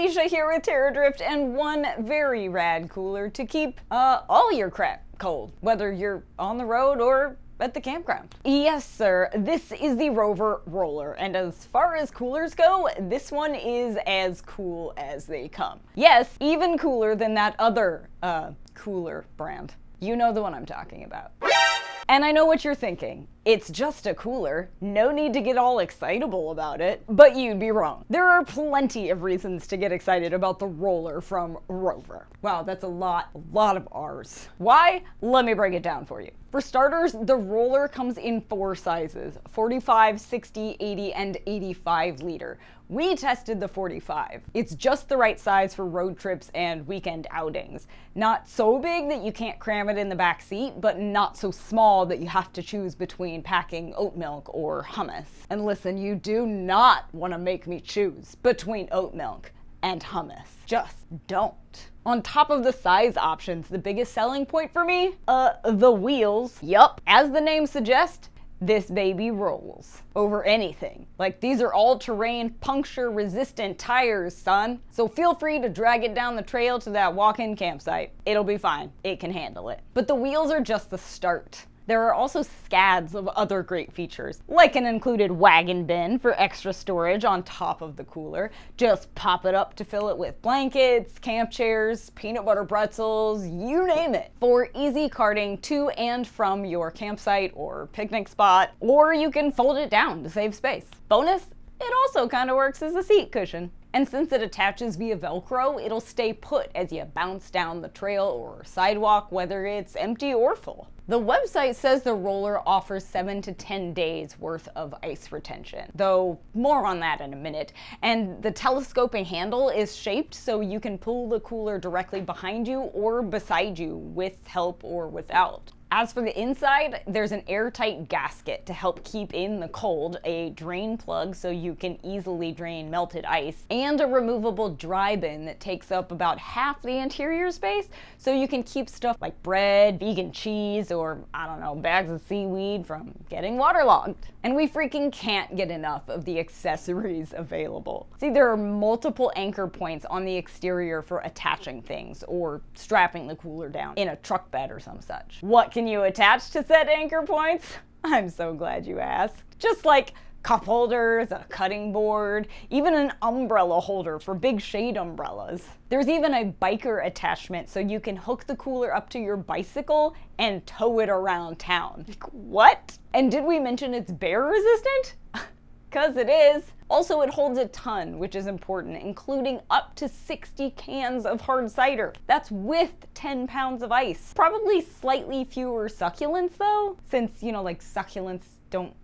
Alisha here with Terradrift and one very rad cooler to keep all your crap cold, whether you're on the road or at the campground. Yes, sir, this is the RovR roller, and as far as coolers go, this one is as cool as they come. Yes, even cooler than that other, cooler brand. You know the one I'm talking about. And I know what you're thinking. It's just a cooler. No need to get all excitable about it. But you'd be wrong. There are plenty of reasons to get excited about the roller from RovR. Wow, that's a lot of R's. Why? Let me break it down for you. For starters, the roller comes in 4 sizes: 45, 60, 80, and 85 liter. We tested the 45. It's just the right size for road trips and weekend outings. Not so big that you can't cram it in the back seat, but not so small that you have to choose between packing oat milk or hummus. And listen, you do not want to make me choose between oat milk and hummus. Just don't. On top of the size options, the biggest selling point for me? The wheels. Yup, as the name suggests, this baby rolls over anything. Like, these are all-terrain, puncture-resistant tires, son. So feel free to drag it down the trail to that walk-in campsite. It'll be fine. It can handle it. But the wheels are just the start. There are also scads of other great features, like an included wagon bin for extra storage on top of the cooler. Just pop it up to fill it with blankets, camp chairs, peanut butter pretzels, you name it. For easy carting to and from your campsite or picnic spot, or you can fold it down to save space. Bonus, it also kind of works as a seat cushion. And since it attaches via Velcro, it'll stay put as you bounce down the trail or sidewalk, whether it's empty or full. The website says the roller offers 7 to 10 days worth of ice retention, though more on that in a minute. And the telescoping handle is shaped so you can pull the cooler directly behind you or beside you with help or without. As for the inside, there's an airtight gasket to help keep in the cold, a drain plug so you can easily drain melted ice, and a removable dry bin that takes up about half the interior space so you can keep stuff like bread, vegan cheese, or, I don't know, bags of seaweed from getting waterlogged. And we freaking can't get enough of the accessories available. See, there are multiple anchor points on the exterior for attaching things or strapping the cooler down in a truck bed or some such. What can you attach to said anchor points? I'm so glad you asked. Just like cup holders, a cutting board, even an umbrella holder for big shade umbrellas. There's even a biker attachment so you can hook the cooler up to your bicycle and tow it around town. Like, what? And did we mention it's bear resistant? 'Cause it is. Also, it holds a ton, which is important, including up to 60 cans of hard cider. That's with 10 pounds of ice. Probably slightly fewer succulents though, since, you know, like, succulents don't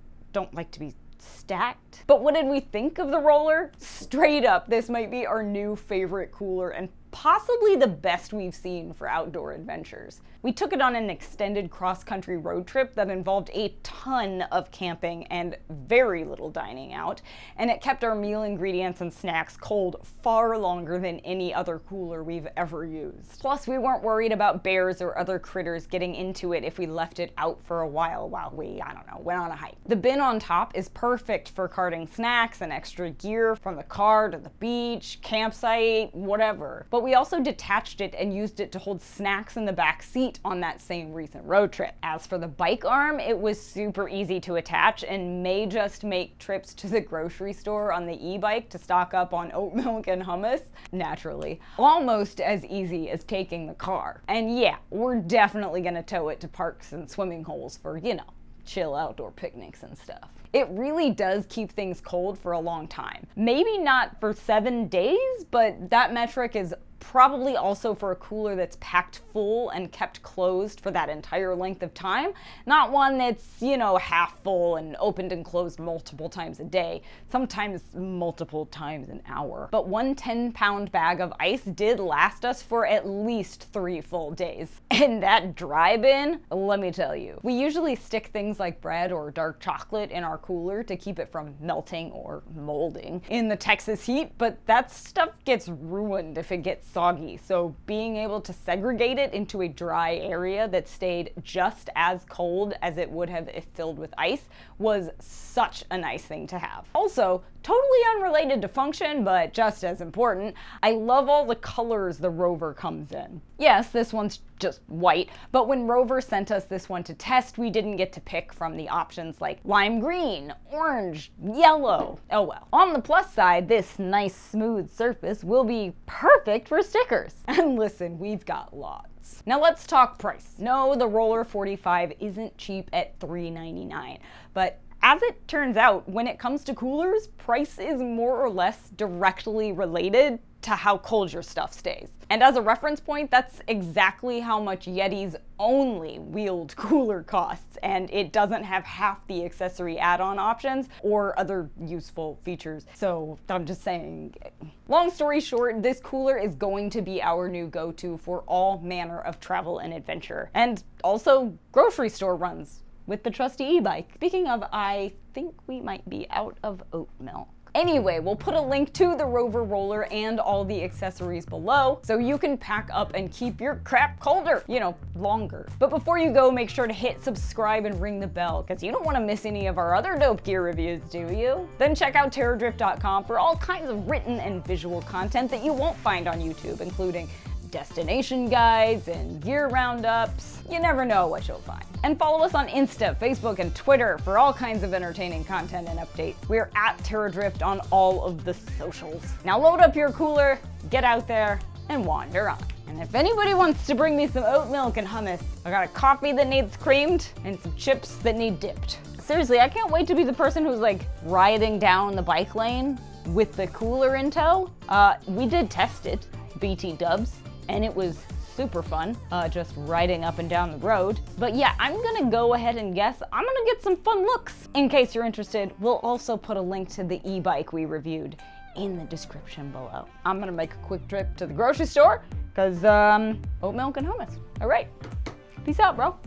like to be stacked. But what did we think of the roller? Straight up, this might be our new favorite cooler and possibly the best we've seen for outdoor adventures. We took it on an extended cross-country road trip that involved a ton of camping and very little dining out, and it kept our meal ingredients and snacks cold far longer than any other cooler we've ever used. Plus, we weren't worried about bears or other critters getting into it if we left it out for a while we, I don't know, went on a hike. The bin on top is perfect for carting snacks and extra gear from the car to the beach, campsite, whatever. But we also detached it and used it to hold snacks in the back seat on that same recent road trip. As for the bike arm, it was super easy to attach and may just make trips to the grocery store on the e-bike to stock up on oat milk and hummus, naturally, almost as easy as taking the car. And yeah, we're definitely gonna tow it to parks and swimming holes for, you know, chill outdoor picnics and stuff. It really does keep things cold for a long time. Maybe not for 7 days, but that metric is probably also for a cooler that's packed full and kept closed for that entire length of time, not one that's, you know, half full and opened and closed multiple times a day, sometimes multiple times an hour. But one 10-pound bag of ice did last us for at least 3 full days. And that dry bin, let me tell you, we usually stick things like bread or dark chocolate in our cooler to keep it from melting or molding in the Texas heat, but that stuff gets ruined if it gets soggy, so being able to segregate it into a dry area that stayed just as cold as it would have if filled with ice was such a nice thing to have. Also, Totally unrelated to function, but just as important, I love all the colors the RovR comes in. Yes, this one's just white, but when RovR sent us this one to test, we didn't get to pick from the options like lime green, orange, yellow. Oh well. On the plus side, this nice smooth surface will be perfect for stickers. And listen, we've got lots. Now let's talk price. No, the RovR 45 isn't cheap at $3.99, but as it turns out, when it comes to coolers, price is more or less directly related to how cold your stuff stays. And as a reference point, that's exactly how much Yeti's only wheeled cooler costs, and it doesn't have half the accessory add-on options or other useful features. So I'm just saying. Long story short, this cooler is going to be our new go-to for all manner of travel and adventure, and also grocery store runs with the trusty e-bike. Speaking of, I think we might be out of oat milk. Anyway, we'll put a link to the RovR roller and all the accessories below so you can pack up and keep your crap colder, longer. But before you go, make sure to hit subscribe and ring the bell, because you don't want to miss any of our other dope gear reviews, do you? Then check out terradrift.com for all kinds of written and visual content that you won't find on YouTube, including destination guides and gear roundups. You never know what you'll find. And follow us on Insta, Facebook, and Twitter for all kinds of entertaining content and updates. We're at Terradrift on all of the socials. Now load up your cooler, get out there, and wander on. And if anybody wants to bring me some oat milk and hummus, I got a coffee that needs creamed and some chips that need dipped. Seriously, I can't wait to be the person who's like riding down the bike lane with the cooler in tow. We did test it, BT dubs, and it was super fun, just riding up and down the road. But yeah, I'm gonna go ahead and guess I'm gonna get some fun looks. In case you're interested, we'll also put a link to the e-bike we reviewed in the description below. I'm gonna make a quick trip to the grocery store, because oat milk and hummus. All right, peace out, bro.